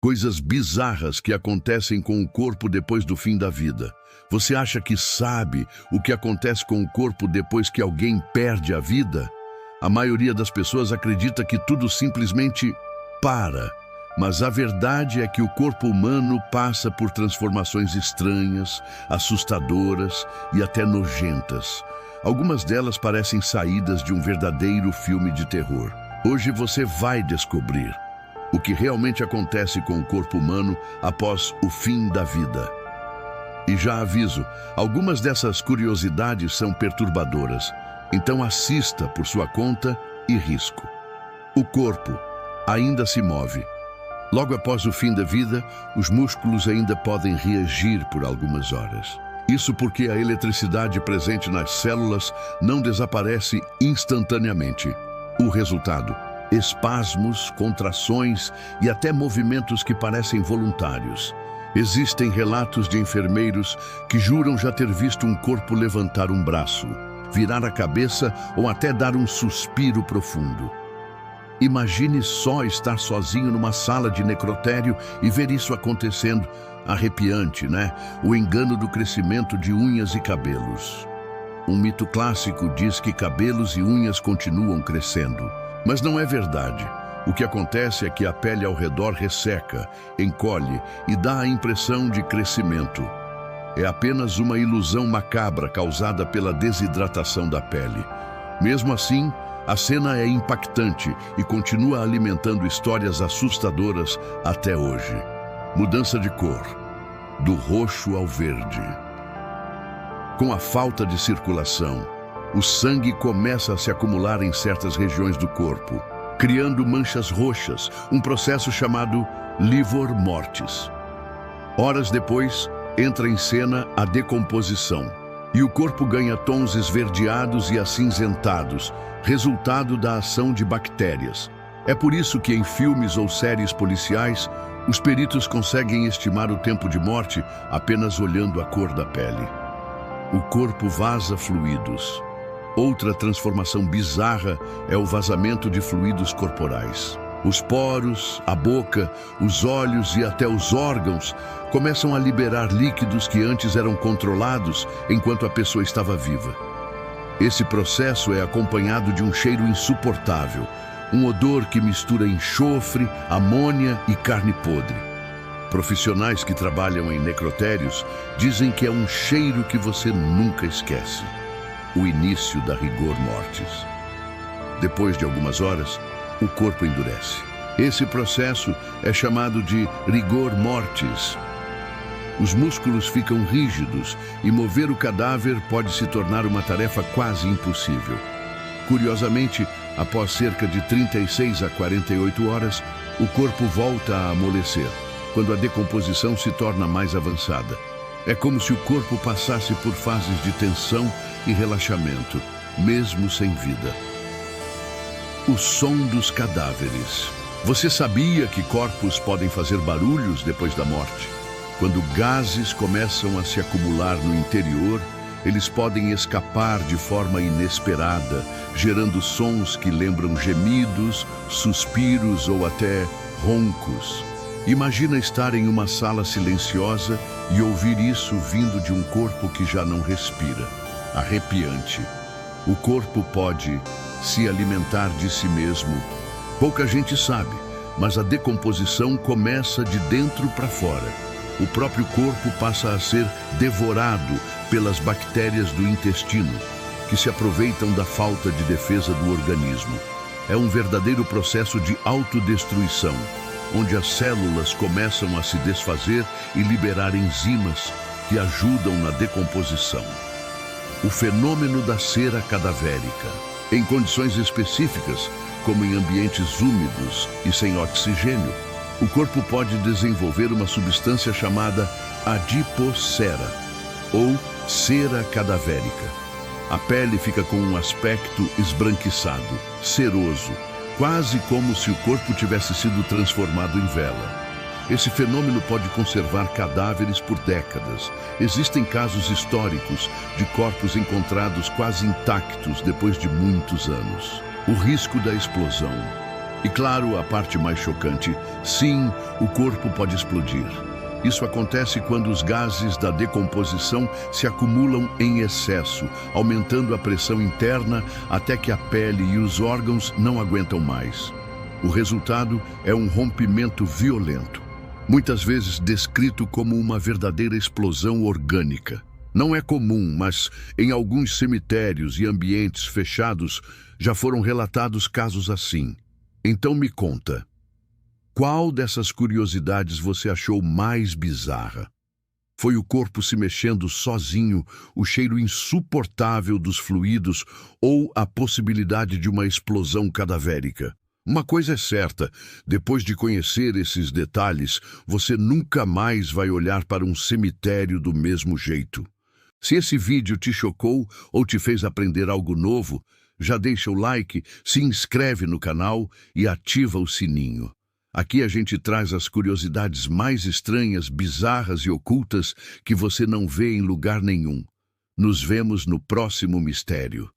Coisas bizarras que acontecem com o corpo depois do fim da vida. Você acha que sabe o que acontece com o corpo depois que alguém perde a vida? A maioria das pessoas acredita que tudo simplesmente para. Mas a verdade é que o corpo humano passa por transformações estranhas, assustadoras e até nojentas. Algumas delas parecem saídas de um verdadeiro filme de terror. Hoje você vai descobrir o que realmente acontece com o corpo humano após o fim da vida. E já aviso, algumas dessas curiosidades são perturbadoras, então assista por sua conta e risco. O corpo ainda se move. Logo após o fim da vida, os músculos ainda podem reagir por algumas horas. Isso porque a eletricidade presente nas células não desaparece instantaneamente. O resultado: espasmos, contrações e até movimentos que parecem voluntários. Existem relatos de enfermeiros que juram já ter visto um corpo levantar um braço, virar a cabeça ou até dar um suspiro profundo. Imagine só estar sozinho numa sala de necrotério e ver isso acontecendo. Arrepiante, né? O engano do crescimento de unhas e cabelos. Um mito clássico diz que cabelos e unhas continuam crescendo. Mas não é verdade. O que acontece é que a pele ao redor resseca, encolhe e dá a impressão de crescimento. É apenas uma ilusão macabra causada pela desidratação da pele. Mesmo assim, a cena é impactante e continua alimentando histórias assustadoras até hoje. Mudança de cor, do roxo ao verde. Com a falta de circulação, o sangue começa a se acumular em certas regiões do corpo, criando manchas roxas, um processo chamado livor mortis. Horas depois, entra em cena a decomposição, e o corpo ganha tons esverdeados e acinzentados, resultado da ação de bactérias. É por isso que em filmes ou séries policiais, os peritos conseguem estimar o tempo de morte apenas olhando a cor da pele. O corpo vaza fluidos. Outra transformação bizarra é o vazamento de fluidos corporais. Os poros, a boca, os olhos e até os órgãos começam a liberar líquidos que antes eram controlados enquanto a pessoa estava viva. Esse processo é acompanhado de um cheiro insuportável, um odor que mistura enxofre, amônia e carne podre. Profissionais que trabalham em necrotérios dizem que é um cheiro que você nunca esquece. O início da rigor mortis. Depois de algumas horas, o corpo endurece. Esse processo é chamado de rigor mortis. Os músculos ficam rígidos e mover o cadáver pode se tornar uma tarefa quase impossível. Curiosamente, após cerca de 36 a 48 horas, o corpo volta a amolecer, quando a decomposição se torna mais avançada. É como se o corpo passasse por fases de tensão e relaxamento, mesmo sem vida. O som dos cadáveres. Você sabia que corpos podem fazer barulhos depois da morte? Quando gases começam a se acumular no interior, eles podem escapar de forma inesperada, gerando sons que lembram gemidos, suspiros ou até roncos. Imagina estar em uma sala silenciosa e ouvir isso vindo de um corpo que já não respira. Arrepiante. O corpo pode se alimentar de si mesmo. Pouca gente sabe, mas a decomposição começa de dentro para fora. O próprio corpo passa a ser devorado pelas bactérias do intestino, que se aproveitam da falta de defesa do organismo. É um verdadeiro processo de autodestruição, onde as células começam a se desfazer e liberar enzimas que ajudam na decomposição. O fenômeno da cera cadavérica. Em condições específicas, como em ambientes úmidos e sem oxigênio, o corpo pode desenvolver uma substância chamada adipocera, ou cera cadavérica. A pele fica com um aspecto esbranquiçado, ceroso, quase como se o corpo tivesse sido transformado em vela. Esse fenômeno pode conservar cadáveres por décadas. Existem casos históricos de corpos encontrados quase intactos depois de muitos anos. O risco da explosão. E claro, a parte mais chocante, sim, o corpo pode explodir. Isso acontece quando os gases da decomposição se acumulam em excesso, aumentando a pressão interna até que a pele e os órgãos não aguentam mais. O resultado é um rompimento violento, muitas vezes descrito como uma verdadeira explosão orgânica. Não é comum, mas em alguns cemitérios e ambientes fechados já foram relatados casos assim. Então me conta, qual dessas curiosidades você achou mais bizarra? Foi o corpo se mexendo sozinho, o cheiro insuportável dos fluidos ou a possibilidade de uma explosão cadavérica? Uma coisa é certa, depois de conhecer esses detalhes, você nunca mais vai olhar para um cemitério do mesmo jeito. Se esse vídeo te chocou ou te fez aprender algo novo, já deixa o like, se inscreve no canal e ativa o sininho. Aqui a gente traz as curiosidades mais estranhas, bizarras e ocultas que você não vê em lugar nenhum. Nos vemos no próximo mistério.